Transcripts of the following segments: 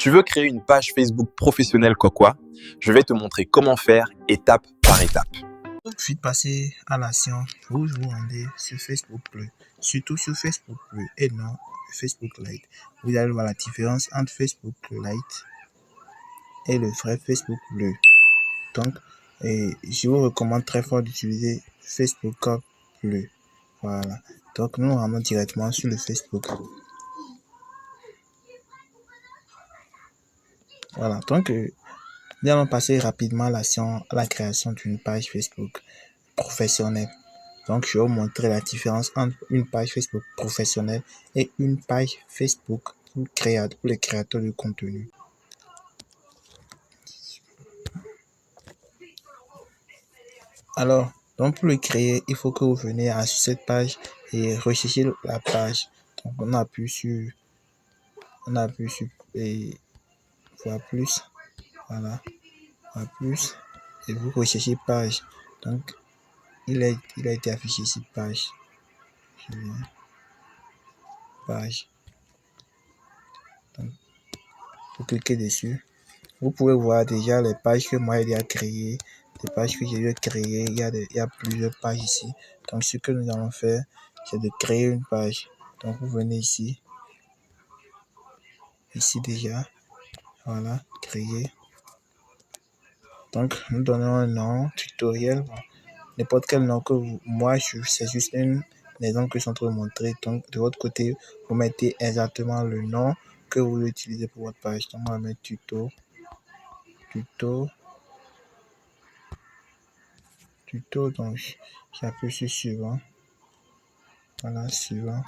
Tu veux créer une page Facebook professionnelle quoi? Je vais te montrer comment faire étape par étape. Tout de suite passer à l'action, vous vous rendez sur Facebook Bleu, surtout sur Facebook Bleu et non Facebook Lite. Vous allez voir la différence entre Facebook Lite et le vrai Facebook Bleu. Donc, je vous recommande très fort d'utiliser Facebook Bleu. Voilà. Donc, nous rendons directement sur le Facebook. Voilà. Donc, nous allons passer rapidement à l'action, à la création d'une page Facebook professionnelle. Donc, je vais vous montrer la différence entre une page Facebook professionnelle et une page Facebook pour les créateurs de contenu. Alors, donc pour le créer, il faut que vous veniez sur cette page et rechercher la page. Donc, on appuie sur et voir plus. Voilà, voir plus et vous recherchez page. Donc, il a été affiché ici page. Je viens. Page. Donc, vous cliquez dessus. Vous pouvez voir déjà les pages que moi j'ai déjà créées, les pages que j'ai déjà créées. Il y a plusieurs pages ici. Donc, ce que nous allons faire, c'est de créer une page. Donc, vous venez ici. Ici déjà. Voilà, créer. Donc, nous donnons un nom, tutoriel. N'importe quel nom que moi, c'est juste un exemple que je suis en train de montrer. Donc, de votre côté, vous mettez exactement le nom que vous voulez utiliser pour votre page. Donc, on va mettre tuto. Donc j'appuie sur suivant. Voilà, suivant.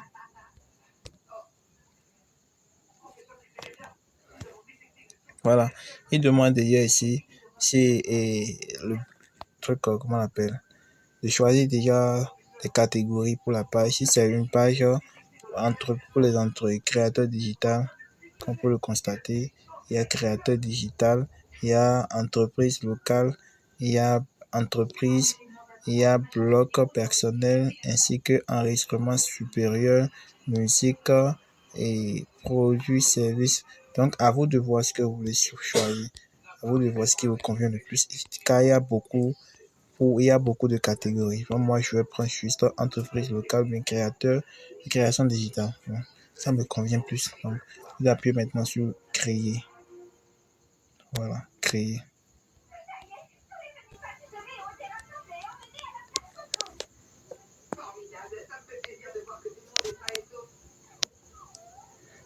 Voilà, il demande déjà ici, c'est le truc, comment on l'appelle, de choisir déjà les catégories pour la page. Si c'est une page pour les créateurs digitaux, comme on peut le constater, il y a créateur digital, il y a entreprise locale, il y a entreprise, il y a blog personnel ainsi que enregistrement supérieur, musique et produits, services. Donc, à vous de voir ce que vous voulez choisir. À vous de voir ce qui vous convient le plus. Car il y a beaucoup de catégories. Donc, moi, je vais prendre juste entreprise locale, mais création digitale. Bon, ça me convient plus. Donc, vous appuyez maintenant sur créer. Voilà, créer.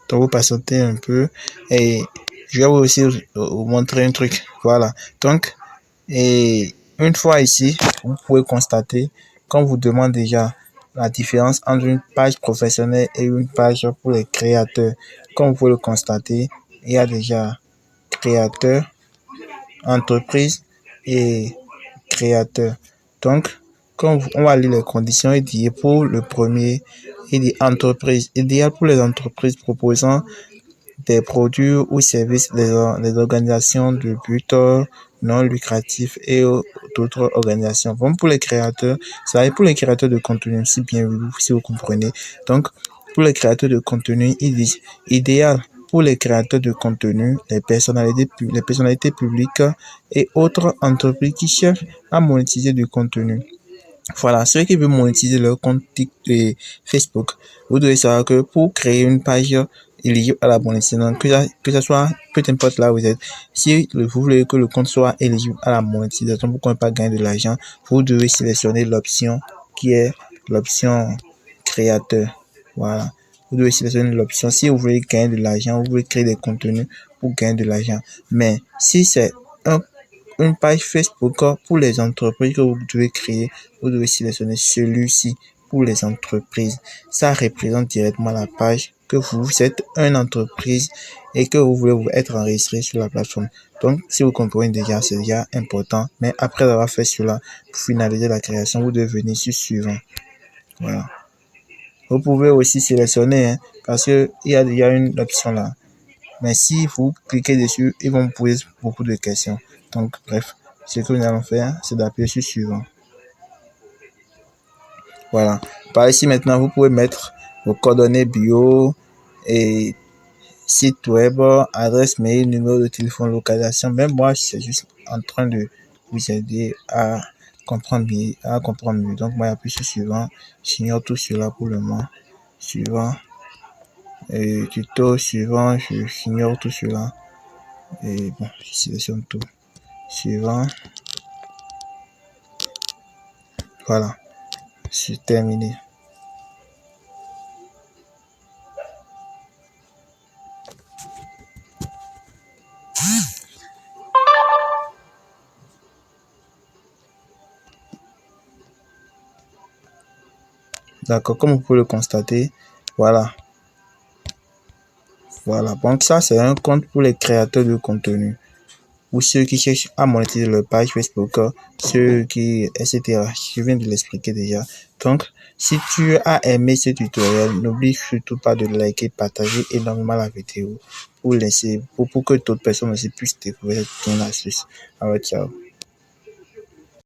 Donc, vous patientez un peu et je vais aussi vous montrer un truc. Voilà. Donc, et une fois ici, vous pouvez constater qu'on vous demande déjà la différence entre une page professionnelle et une page pour les créateurs. Comme vous pouvez le constater, il y a déjà créateur, entreprise et créateur. Donc, quand on va lire les conditions, il dit pour le premier, il dit entreprise. Idéal pour les entreprises proposant des produits ou services, les organisations de but non lucratif et d'autres organisations. Bon, pour les créateurs, ça va pour les créateurs de contenu, si vous comprenez. Donc, pour les créateurs de contenu, ils disent idéal pour les créateurs de contenu, les personnalités publiques et autres entreprises qui cherchent à monétiser du contenu. Voilà, ceux qui veulent monétiser leur compte Facebook, vous devez savoir que pour créer une page éligible à la monétisation, que ça soit, peu importe là où vous êtes, si vous voulez que le compte soit éligible à la monétisation pour qu'on ne pas gagner de l'argent, vous devez sélectionner l'option qui est l'option créateur. Voilà. Vous devez sélectionner l'option si vous voulez gagner de l'argent, vous voulez créer des contenus pour gagner de l'argent. Mais si c'est une page Facebook pour les entreprises que vous devez créer, vous devez sélectionner celui-ci pour les entreprises. Ça représente directement la page que vous êtes une entreprise et que vous voulez être enregistré sur la plateforme. Donc, si vous comprenez déjà, c'est déjà important. Mais après avoir fait cela, pour finaliser la création, vous devez venir sur suivant. Voilà. Vous pouvez aussi sélectionner, parce qu'il y a déjà une option là. Mais si vous cliquez dessus, ils vont vous poser beaucoup de questions. Donc, bref, ce que nous allons faire, c'est d'appuyer sur suivant. Voilà. Par ici, maintenant, vous pouvez mettre vos coordonnées bio et site web, adresse mail, numéro de téléphone, localisation. Même moi, c'est juste en train de vous aider à comprendre mieux, Donc, moi, j'appuie sur suivant. J'ignore tout cela pour le moment. Suivant. Et tuto suivant, j'ignore tout cela. Et bon, je sélectionne tout. Suivant. Voilà. C'est terminé. D'accord, comme vous pouvez le constater, voilà. Voilà, donc ça c'est un compte pour les créateurs de contenu ou ceux qui cherchent à monétiser leur page Facebook, ceux qui, etc. Je viens de l'expliquer déjà. Donc, si tu as aimé ce tutoriel, n'oublie surtout pas de liker, partager énormément la vidéo pour que d'autres personnes aussi puissent découvrir cette astuce. Alors, ciao.